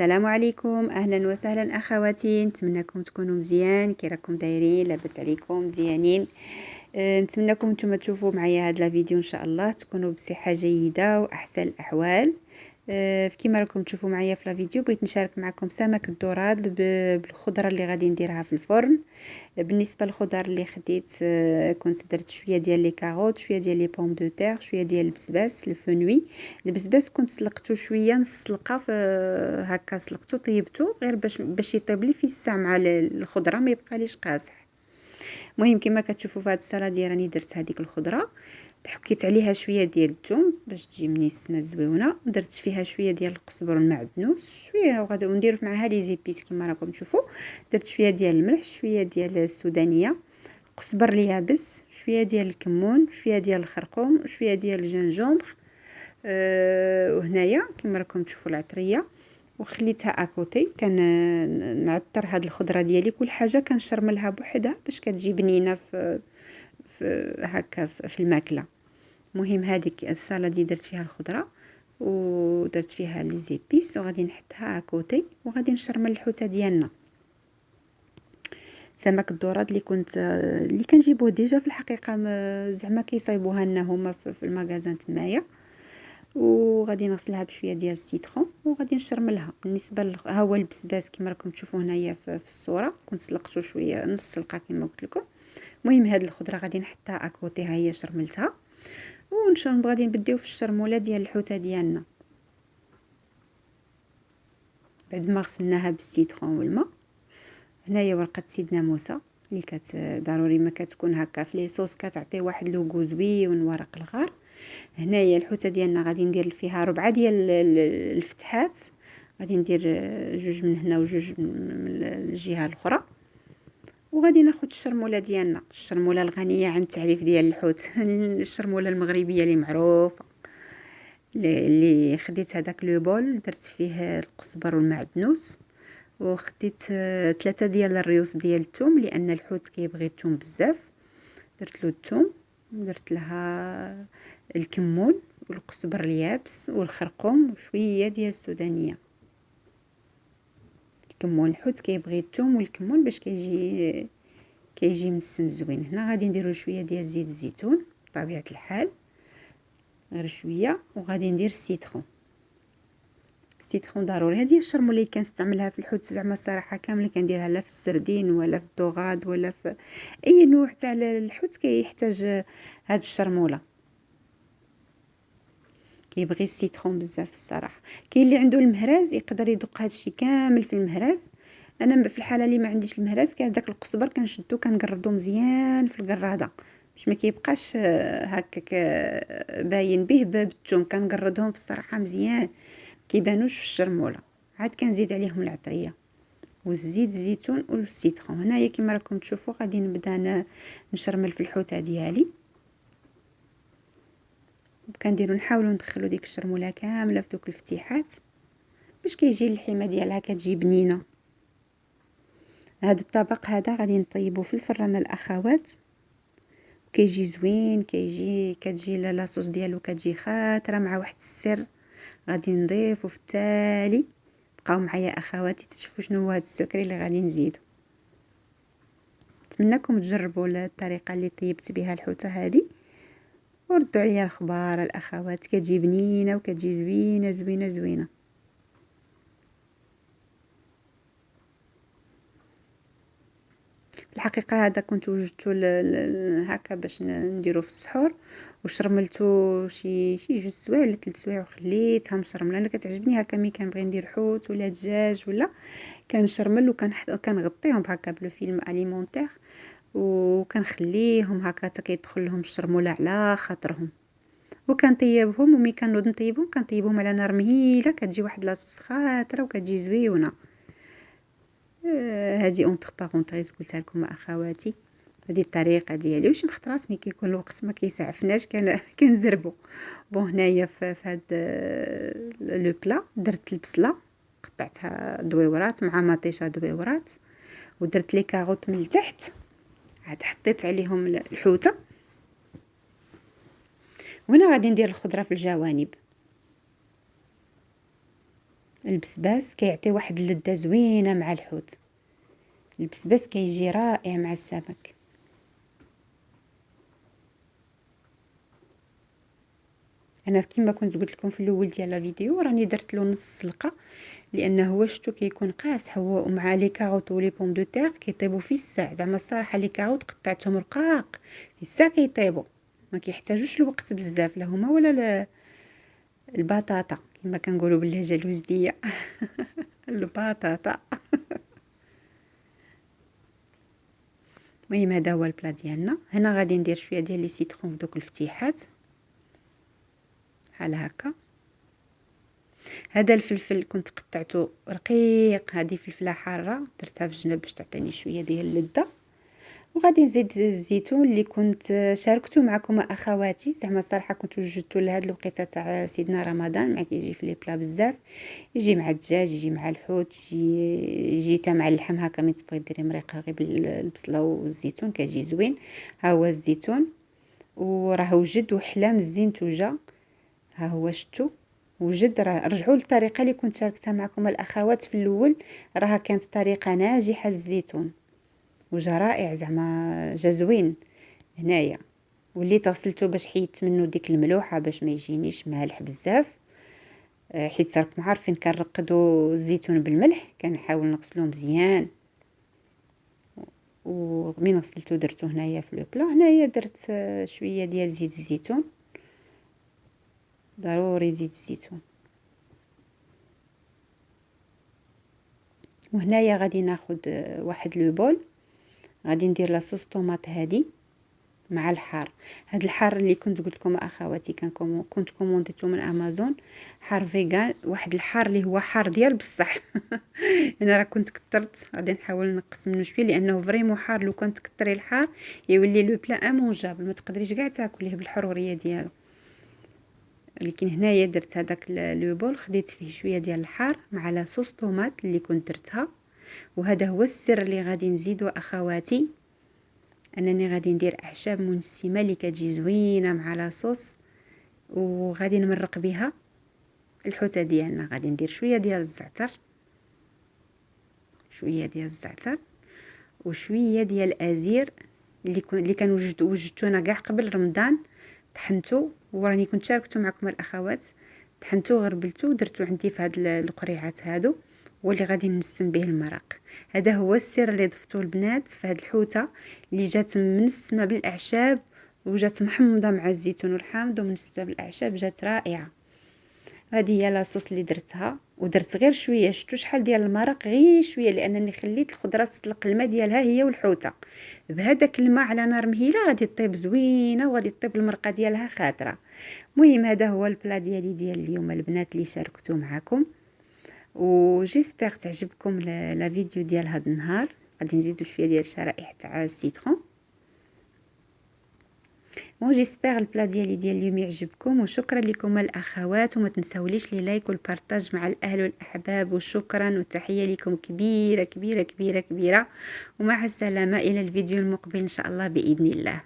السلام عليكم، اهلا وسهلا اخواتي. نتمنىكم تكونوا مزيان. كي راكم دايرين؟ لاباس عليكم؟ مزيانين. نتمنىكم نتوما تشوفوا معايا هذا الفيديو ان شاء الله تكونوا بصحه جيده واحسن الاحوال. كيما راكم تشوفوا معايا في الفيديو بغيت نشارك معكم سمك الدوراد بالخضره اللي غادي نديرها في الفرن. بالنسبه للخضر اللي خديت، كنت درت شويه ديال لي كاروت، شويه ديال لي بوم دو تير، شويه ديال البسباس الفونوي. البسباس كنت سلقته شويه، نص سلقه في هكا سلقته طيبته غير باش يطيب لي في الساع مع الخضره ما يبقاليش قاصح. المهم كما كتشوفوا في هذه السلطه راني درت هذيك الخضره، حكيت عليها شويه ديال الثوم باش تجي منيسمه زويونه، ودرت فيها شويه ديال القزبر والمعدنوس شويه، وغادي ندير معها لي زيبيس كما راكم تشوفوا. درت شويه ديال الملح، شويه ديال السودانيه، القزبر اليابس، شويه ديال الكمون، شويه ديال الخرقوم، شويه ديال الجنجومبر. وهنايا كما راكم تشوفوا العطريه، وخليتها اكوتي. كان نعطر هاد الخضره ديالي، كل حاجه كنشرملها بوحدها باش كتجي بنينه في هكا في الماكله. مهم هذيك السلطه اللي درت فيها الخضره ودرت فيها لي زيبيس، وغادي نحطها اكوتي، وغادي نشرمل الحوته ديالنا. سمك الدوراد اللي كنجيبوه ديجا في الحقيقه، زعما كيصايبوها لنا هما في المغازان تمايا. وغادي نغسلها بشويه ديال السيترون وغادي نشرملها. بالنسبه ها هو البسباس كما راكم تشوفوا هنايا في الصوره، كنت سلقته شويه نص سلقه كما قلت لكم. المهم هاد الخضره غادي نحطها اكوتي، ها هي شرملتها، ونشرب. غادي نبداو في الشرموله ديال الحوته ديالنا بعد ما غسلناها بالسيترون والماء. هنايا ورقه سيدنا موسى اللي ضروري ما كتكون هكا في لي صوص، كتعطي واحد لوغو زوين ورق الغار. هنايا الحوته ديالنا غادي ندير فيها 4 ديال الفتحات، غادي ندير جوج من هنا وجوج من الجهه الاخرى. وغادي ناخذ الشرموله ديالنا، الشرموله الغنيه عن التعريف ديال الحوت الشرموله المغربيه اللي معروفه. اللي خديت هذاك لو بول، درت فيه القزبر والمعدنوس، وخديت 3 ديال الريوس ديال الثوم لان الحوت كيبغي الثوم بزاف. درت له الثوم، درت لها الكمون والقزبر اليابس والخرقوم وشويه ديال السودانيه. الكمون، الحوت كيبغي الثوم والكمون باش كيجي مسم زوين. هنا غادي نديرو شويه ديال زيت الزيتون بطبيعه الحال، غير شويه. وغادي ندير السيترون ضروري. هذه الشرموله اللي كنستعملها في الحوت زعما الصراحه كامله كنديرها لا في السردين ولا في الدوغاد ولا في اي نوع تاع الحوت كيحتاج هاد الشرموله. كيبغي السيترون بزاف الصراحه. كاين اللي عنده المهراز يقدر يدق هادشي كامل في المهراز. انا في الحاله اللي ما عنديش المهراز، كان داك القزبر كنشدو كنقردو مزيان في القراده باش ما كيبقاش هكاك باين به بالثوم. كنقردهم في الصراحه مزيان كيبانوش في الشرموله. عاد كنزيد عليهم العطريه والزيت الزيتون والسيترون. هنايا كما راكم تشوفوا غادي نبدا نشرمل في الحوته ديالي. كنديروا نحاولوا ندخلوا ديك الشرموله كامله في دوك الفتيحات باش كيجي اللحمه ديالها كتجي بنينه. هذا الطبق هذا غادي نطيبه في الفران الاخوات، كيجي زوين، كتجي لاصوص ديالو كتجي خاطره مع واحد السر غادي نضيفه في التالي. بقاو معايا اخواتي تشوفوا شنو هو هذا السكري اللي غادي نزيدو. نتمنىكم تجربوا الطريقه اللي طيبت بها الحوته هذه وردوا عليا الخبار الاخوات. كتجي بنينه وكتجي زوينه زوينه زوينه. الحقيقه هذا كنت وجدته هكا باش نديرو في السحور، وشرملته شي جوج سوايع ولا 3 سوايع وخليتها مشرمله. انا كتعجبني هكا ملي كنبغي ندير حوت ولا دجاج ولا كنشرمل وكنغطيهم هكا بالفيلم اليمونتير، وكنخليهم هكا حتى كيدخل لهم الشرموله على خاطرهم. وكنطيبهم، وملي كنوض نطيبهم كنطيبهم على نار مهيله كتجي واحد لاصوص خاطره وكتجي زويونه. هذه اونتر بارونتيز قلتها لكم اخواتي. هذه الطريقه ديالي واش مختراس ملي كيكون الوقت ما كيسعفناش كنزربو. بون هنايا في هذا لو بلا درت البصله قطعتها دويورات مع مطيشه دويورات، ودرت لي كاروت من التحت، عاد حطيت عليهم الحوته. وهنا غادي ندير الخضره في الجوانب. البسباس كيعطي واحد اللذة زوينه مع الحوت. البسباس كيجي رائع مع السمك. انا كما كنت قلت لكم في الاول ديال الفيديو راني درت له نص سلقه، لانه هو شتو كيكون قاصح هو، ومع لي كاروط ولي بوم دو تير كيطيبوا في الساع. زعما الصراحه لي كاروط قطعتهم رقاق في الساع كيطيبوا، ما كيحتاجوش الوقت بزاف لا هما ولا البطاطا كما كنقولوا باللهجه الوجديه. البطاطا. المهم هذا هو البلا ديالنا. هنا غادي ندير شويه ديال لي سيترون في دوك الفتيحات بحال هكا. هذا الفلفل كنت قطعته رقيق، هذه فلفله حاره درتها في الجنب باش تعطيني شويه ديال اللذه. وغادي نزيد الزيتون اللي كنت شاركته معكم اخواتي. زعما الصراحه كنت وجدته لهاد الوقيته تاع سيدنا رمضان، ما كيجي في لي بلا بزاف، يجي مع الدجاج، يجي مع الحوت، يجي حتى مع اللحم هكا. من تبغي ديري مريقه غير بالبصله والزيتون كيجي زوين. ها هو الزيتون وراه وجد وحلا مزيان توجا. ها هو شتو وجد. رجعوا للطريقه اللي كنت شاركتها معكم الاخوات في الاول، راها كانت طريقه ناجحه للزيتون وجا رائع، زعما جا زوين هنايا. وليت غسلته باش حيدت منه ديك الملوحه باش ما يجينيش مالح بزاف، حيت راكم عارفين كنرقدوا الزيتون بالملح، كنحاول نغسلوه مزيان. ومن غسلته درته هنايا في لو بلا. هنايا درت شويه ديال زيت الزيتون، ضروري زيت الزيتون. وهنايا غادي ناخذ واحد لو بول، غادي ندير لاصوص طوماط هادي مع الحار. هاد الحار اللي كنت قلت لكم اخواتي كنت كومونديتو من امازون، حار فيغان، واحد الحار اللي هو حار ديال بصح. انا راه كنت كثرت، غادي نحاول نقص منه شويه لانه فريمون حار. لو كنت تكثري الحار يولي لو بلا امونجابل، ما تقدريش كاع تاكليه بالحروريه ديالو. لكن هنايا درت هذاك لو بول، خديت فيه شويه ديال الحار مع لاصوص طوماط اللي كنت درتها. وهذا هو السر اللي غادي نزيدو اخواتي، انني غادي ندير اعشاب منسمه اللي كتجي زوينه مع لاصوص، وغادي نمرق بها الحوته ديالنا. غادي ندير شويه ديال الزعتر، شويه ديال الزعتر وشويه ديال الازير اللي كان وجدته انا كاع قبل رمضان. طحنته وراني كنت شاركته معكم الاخوات. طحنته غربلته ودرته عندي في هاد القريعات هادو، واللي غادي نسم به المرق. هذا هو السر اللي ضفتوه البنات في هاد الحوته اللي جات منسمه بالاعشاب وجات محمضه مع الزيتون والحامض ومنسمه بالاعشاب، جات رائعه. هذه هي لاصوص اللي درتها، ودرت غير شويه. شفتوا شحال ديال المرق؟ غير شويه، لانني خليت الخضره تطلق الماء ديالها هي والحوته. بهذاك الماء على نار مهيله غادي طيب زوينه، وغادي طيب المرقه ديالها خاطره. المهم هذا هو البلا ديالي ديال اليوم البنات اللي شاركته معكم، وجيسبر تعجبكم لا فيديو ديال هذا النهار. غادي نزيدو شويه ديال الشرائح تاع السيترون. جيسبر البلا ديالي ديال اليوم يعجبكم، وشكرا لكم الاخوات. وما تنساوليش لي لايك والبارطاج مع الاهل والاحباب، وشكرا وتحيه لكم كبيره كبيره كبيره كبيره. ومع السلامه الى الفيديو المقبل ان شاء الله باذن الله.